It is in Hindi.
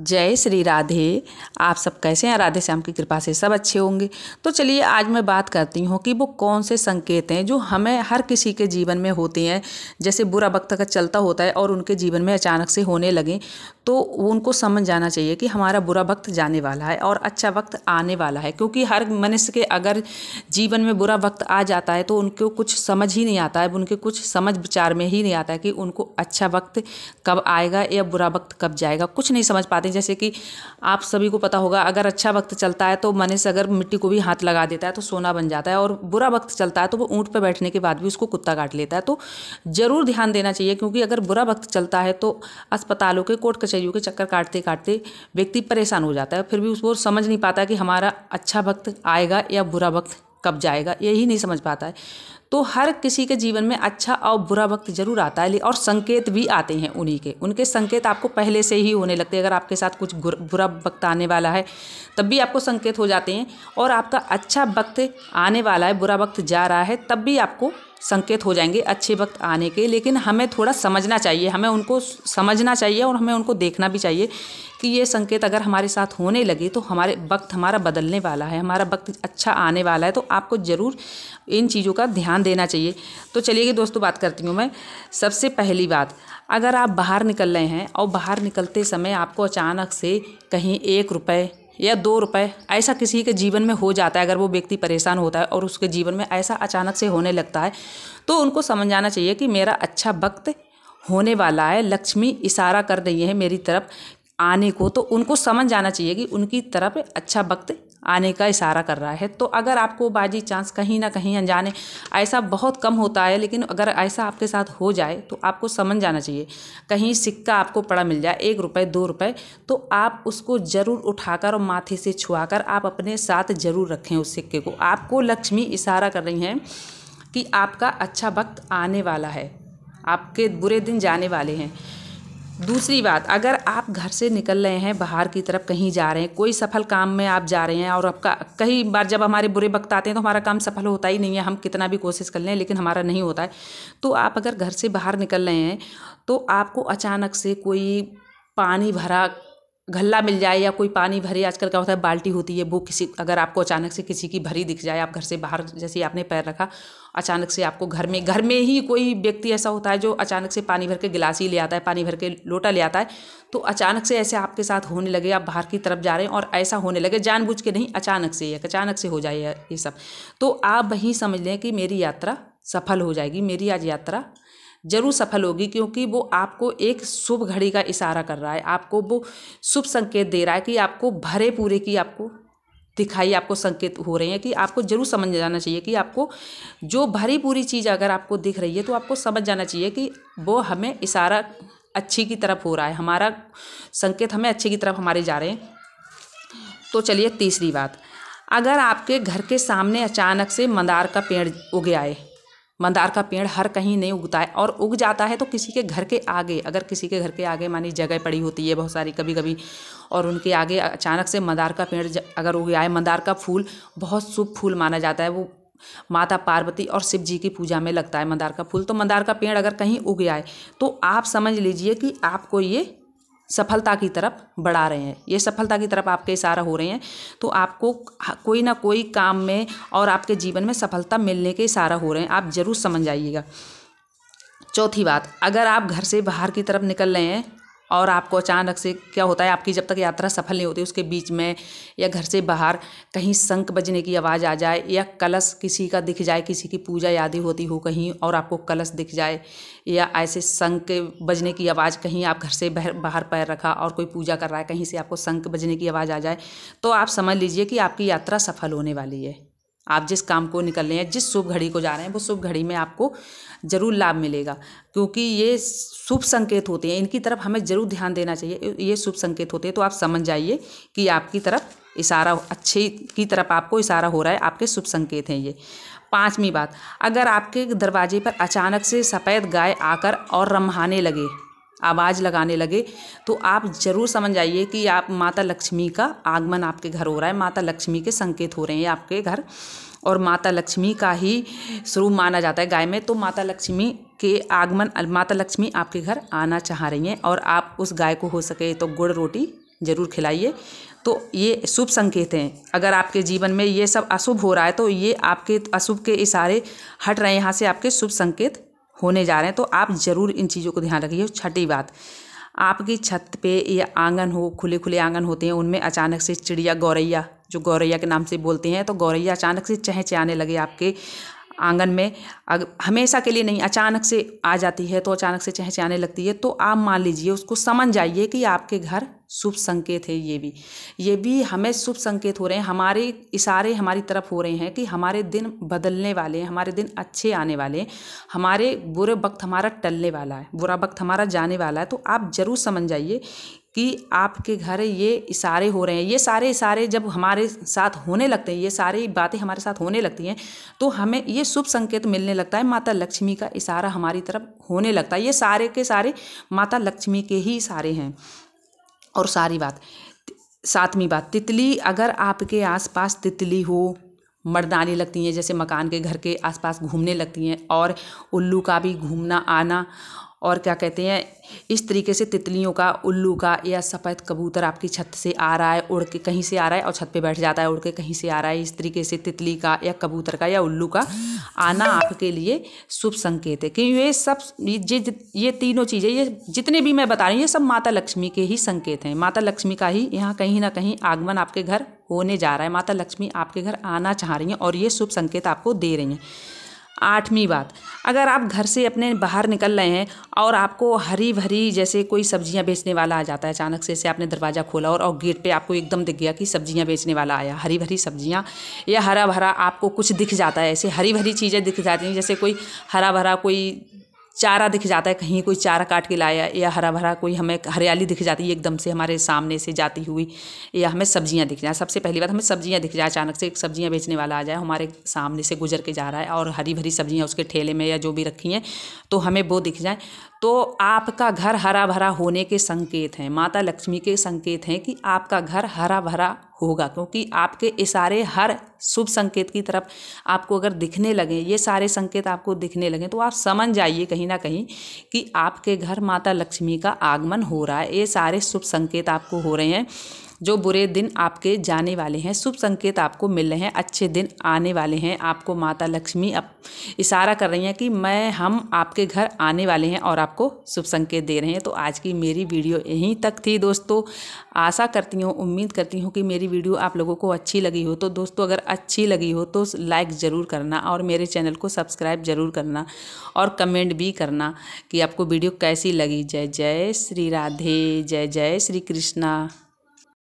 जय श्री राधे। आप सब कैसे हैं? राधे श्याम की कृपा से सब अच्छे होंगे। तो चलिए आज मैं बात करती हूँ कि वो कौन से संकेत हैं जो हमें हर किसी के जीवन में होते हैं। जैसे बुरा वक्त अगर चलता होता है और उनके जीवन में अचानक से होने लगे तो उनको समझ जाना चाहिए कि हमारा बुरा वक्त जाने वाला है और अच्छा वक्त आने वाला है। क्योंकि हर मनुष्य के अगर जीवन में बुरा वक्त आ जाता है तो उनको कुछ समझ ही नहीं आता है, उनके कुछ समझ विचार में ही नहीं आता है कि उनको अच्छा वक्त कब आएगा या बुरा वक्त कब जाएगा, कुछ नहीं समझ पाते। जैसे कि आप सभी को पता होगा, अगर अच्छा वक्त चलता है तो मनुष्य अगर मिट्टी को भी हाथ लगा देता है तो सोना बन जाता है, और बुरा वक्त चलता है तो वो ऊँट पर बैठने के बाद भी उसको कुत्ता काट लेता है। तो ज़रूर ध्यान देना चाहिए, क्योंकि अगर बुरा वक्त चलता है तो अस्पतालों के, कोर्ट कचहरियों के चक्कर काटते काटते व्यक्ति परेशान हो जाता है। फिर भी उसको समझ नहीं पाता कि हमारा अच्छा वक्त आएगा या बुरा वक्त कब जाएगा, यही नहीं समझ पाता है। तो हर किसी के जीवन में अच्छा और बुरा वक्त जरूर आता है, और संकेत भी आते हैं उनके संकेत आपको पहले से ही होने लगते हैं। अगर आपके साथ कुछ बुरा वक्त आने वाला है तब भी आपको संकेत हो जाते हैं, और आपका अच्छा वक्त आने वाला है, बुरा वक्त जा रहा है, तब भी आपको संकेत हो जाएंगे अच्छे वक्त आने के। लेकिन हमें थोड़ा समझना चाहिए, हमें उनको समझना चाहिए और हमें उनको देखना भी चाहिए कि ये संकेत अगर हमारे साथ होने लगे तो हमारे वक्त हमारा बदलने वाला है, हमारा वक्त अच्छा आने वाला है। तो आपको ज़रूर इन चीज़ों का ध्यान देना चाहिए। तो चलिए कि दोस्तों बात करती हूँ मैं। सबसे पहली बात, अगर आप बाहर निकल रहे हैं और बाहर निकलते समय आपको अचानक से कहीं 1 रुपये या 2 रुपये ऐसा किसी के जीवन में हो जाता है, अगर वो व्यक्ति परेशान होता है और उसके जीवन में ऐसा अचानक से होने लगता है, तो उनको समझ जाना चाहिए कि मेरा अच्छा वक्त होने वाला है, लक्ष्मी इशारा कर रही है मेरी तरफ आने को। तो उनको समझ जाना चाहिए कि उनकी तरफ अच्छा वक्त आने का इशारा कर रहा है। तो अगर आपको बाजी चांस कहीं ना कहीं अनजाने, ऐसा बहुत कम होता है, लेकिन अगर ऐसा आपके साथ हो जाए तो आपको समझ जाना चाहिए, कहीं सिक्का आपको पड़ा मिल जाए 1 रुपये 2 रुपये, तो आप उसको ज़रूर उठाकर और माथे से छुआकर आप अपने साथ ज़रूर रखें उस सिक्के को। आपको लक्ष्मी इशारा कर रही हैं कि आपका अच्छा वक्त आने वाला है, आपके बुरे दिन जाने वाले हैं। दूसरी बात, अगर आप घर से निकल रहे हैं, बाहर की तरफ कहीं जा रहे हैं, कोई सफल काम में आप जा रहे हैं, और आपका कई बार जब हमारे बुरे वक्त आते हैं तो हमारा काम सफल होता ही नहीं है, हम कितना भी कोशिश कर लें लेकिन हमारा नहीं होता है। तो आप अगर घर से बाहर निकल रहे हैं तो आपको अचानक से कोई पानी भरा घल्ला मिल जाए, या कोई पानी भरी, आजकल क्या होता है बाल्टी होती है, वो किसी, अगर आपको अचानक से किसी की भरी दिख जाए, आप घर से बाहर जैसे ही आपने पैर रखा, अचानक से आपको घर में ही कोई व्यक्ति ऐसा होता है जो अचानक से पानी भर के गिलास ही ले आता है, पानी भर के लोटा ले आता है। तो अचानक से ऐसे आपके साथ होने लगे, आप बाहर की तरफ जा रहे हैं और ऐसा होने लगे, जानबूझ के नहीं, अचानक से हो जाए ये सब, तो आप वहीं समझ लें कि मेरी यात्रा सफल हो जाएगी, मेरी आज यात्रा जरूर सफल होगी। क्योंकि वो आपको एक शुभ घड़ी का इशारा कर रहा है, आपको वो शुभ संकेत दे रहा है कि आपको भरे पूरे की आपको दिखाई, आपको संकेत हो रहे हैं कि आपको जरूर समझ जाना चाहिए कि आपको जो भरी पूरी चीज़ अगर आपको दिख रही है तो आपको समझ जाना चाहिए कि वो हमें इशारा अच्छी की तरफ हो रहा है, हमारा संकेत हमें अच्छे की तरफ हमारे जा रहे हैं। तो चलिए तीसरी बात, अगर आपके घर के सामने अचानक से मंदार का पेड़ उग आए, मंदार का पेड़ हर कहीं नहीं उगता है, और उग जाता है तो किसी के घर के आगे, अगर किसी के घर के आगे मानी जगह पड़ी होती है बहुत सारी कभी कभी, और उनके आगे अचानक से मंदार का पेड़ अगर उग आए, मंदार का फूल बहुत शुभ फूल माना जाता है, वो माता पार्वती और शिव जी की पूजा में लगता है मंदार का फूल। तो मंदार का पेड़ अगर कहीं उग आए तो आप समझ लीजिए कि आपको ये सफलता की तरफ बढ़ा रहे हैं, ये सफलता की तरफ आपके इशारा हो रहे हैं। तो आपको कोई ना कोई काम में और आपके जीवन में सफलता मिलने के इशारा हो रहे हैं, आप ज़रूर समझ जाइएगा। चौथी बात, अगर आप घर से बाहर की तरफ निकल रहे हैं और आपको अचानक से क्या होता है, आपकी जब तक यात्रा सफल नहीं होती उसके बीच में या घर से बाहर कहीं शंख बजने की आवाज़ आ जाए, या कलश किसी का दिख जाए, किसी की पूजा यादें होती हो कहीं और आपको कलश दिख जाए, या ऐसे शंख के बजने की आवाज़, कहीं आप घर से बाहर पैर रखा और कोई पूजा कर रहा है, कहीं से आपको शंख बजने की आवाज़ आ जाए, तो आप समझ लीजिए कि आपकी यात्रा सफल होने वाली है। आप जिस काम को निकल रहे हैं, जिस शुभ घड़ी को जा रहे हैं, वो शुभ घड़ी में आपको ज़रूर लाभ मिलेगा। क्योंकि ये शुभ संकेत होते हैं, इनकी तरफ हमें ज़रूर ध्यान देना चाहिए, ये शुभ संकेत होते हैं। तो आप समझ जाइए कि आपकी तरफ इशारा, अच्छे की तरफ आपको इशारा हो रहा है, आपके शुभ संकेत हैं ये। पांचवी बात, अगर आपके दरवाजे पर अचानक से सफ़ेद गाय आकर और रम्हाने लगे, आवाज़ लगाने लगे, तो आप ज़रूर समझ जाइए कि आप माता लक्ष्मी का आगमन आपके घर हो रहा है, माता लक्ष्मी के संकेत हो रहे हैं आपके घर, और माता लक्ष्मी का ही स्वरूप माना जाता है गाय में। तो माता लक्ष्मी के आगमन, माता लक्ष्मी आपके घर आना चाह रही हैं, और आप उस गाय को हो सके तो गुड़ रोटी ज़रूर खिलाइए। तो ये शुभ संकेत हैं। अगर आपके जीवन में ये सब अशुभ हो रहा है तो ये आपके अशुभ के इशारे हट रहे हैं, यहाँ से आपके शुभ संकेत होने जा रहे हैं। तो आप ज़रूर इन चीज़ों को ध्यान रखिए। छठी बात, आपकी छत पे या आंगन हो, खुले खुले आंगन होते हैं, उनमें अचानक से चिड़िया, गौरैया, जो गौरैया के नाम से बोलते हैं, तो गौरैया अचानक से चहचहाने लगे आपके आंगन में, हमेशा के लिए नहीं, अचानक से आ जाती है तो अचानक से चहचहाने लगती है, तो आप मान लीजिए, उसको समझ जाइए कि आपके घर शुभ संकेत है। ये भी हमें शुभ संकेत हो रहे हैं, हमारे इशारे हमारी तरफ हो रहे हैं कि हमारे दिन बदलने वाले हैं, हमारे दिन अच्छे आने वाले हैं, हमारे बुरे वक्त हमारा टलने वाला है, बुरा वक्त हमारा जाने वाला है। तो आप ज़रूर समझ जाइए कि आपके घर ये इशारे हो रहे हैं। ये सारे इशारे जब हमारे साथ होने लगते हैं, ये सारी बातें हमारे साथ होने लगती हैं, तो हमें ये शुभ संकेत मिलने लगता है, माता लक्ष्मी का इशारा हमारी तरफ होने लगता है। ये सारे के सारे माता लक्ष्मी के ही इशारे हैं। और सातवीं बात, तितली, अगर आपके आसपास तितली हो, मर्दानी लगती हैं, जैसे मकान के घर के आसपास घूमने लगती हैं, और उल्लू का भी घूमना आना, और क्या कहते हैं, इस तरीके से तितलियों का, उल्लू का, या सफ़ेद कबूतर आपकी छत से आ रहा है, उड़ के कहीं से आ रहा है और छत पे बैठ जाता है, उड़ के कहीं से आ रहा है, इस तरीके से तितली का या कबूतर का या उल्लू का आना आपके लिए शुभ संकेत है। क्योंकि ये सब ये तीनों चीज़ें, ये जितने भी मैं बता रही हूँ, ये सब माता लक्ष्मी के ही संकेत हैं। माता लक्ष्मी का ही यहाँ कहीं ना कहीं आगमन आपके घर होने जा रहा है। माता लक्ष्मी आपके घर आना चाह रही हैं और ये शुभ संकेत आपको दे रही हैं। आठवीं बात, अगर आप घर से अपने बाहर निकल रहे हैं और आपको हरी भरी, जैसे कोई सब्जियां बेचने वाला आ जाता है अचानक से आपने दरवाज़ा खोला और गेट पे आपको एकदम दिख गया कि सब्जियां बेचने वाला आया, हरी भरी सब्जियां, या हरा भरा आपको कुछ दिख जाता है, ऐसे हरी भरी चीज़ें दिख जाती हैं, जैसे कोई हरा भरा कोई चारा दिख जाता है, कहीं कोई चारा काट के लाया, या हरा भरा कोई हमें हरियाली दिख जाती है एकदम से हमारे सामने से जाती हुई, या हमें सब्जियां दिख जाए। सबसे पहली बात, हमें सब्जियां दिख जाए, अचानक से एक सब्जियां बेचने वाला आ जाए, हमारे सामने से गुजर के जा रहा है और हरी भरी सब्जियां उसके ठेले में या जो भी रखी हैं, तो हमें वो दिख जाए, तो आपका घर हरा भरा होने के संकेत हैं। माता लक्ष्मी के संकेत हैं कि आपका घर हरा भरा होगा, क्योंकि आपके इशारे हर शुभ संकेत की तरफ आपको अगर दिखने लगे, ये सारे संकेत आपको दिखने लगे, तो आप समझ जाइए कहीं ना कहीं कि आपके घर माता लक्ष्मी का आगमन हो रहा है। ये सारे शुभ संकेत आपको हो रहे हैं। जो बुरे दिन आपके जाने वाले हैं, शुभ संकेत आपको मिल रहे हैं, अच्छे दिन आने वाले हैं। आपको माता लक्ष्मी इशारा कर रही हैं कि हम आपके घर आने वाले हैं और आपको शुभ संकेत दे रहे हैं। तो आज की मेरी वीडियो यहीं तक थी दोस्तों। आशा करती हूँ, उम्मीद करती हूँ कि मेरी वीडियो आप लोगों को अच्छी लगी हो। तो दोस्तों, अगर अच्छी लगी हो तो लाइक ज़रूर करना और मेरे चैनल को सब्सक्राइब ज़रूर करना और कमेंट भी करना कि आपको वीडियो कैसी लगी। जय जय श्री राधे, जय जय श्री कृष्णा।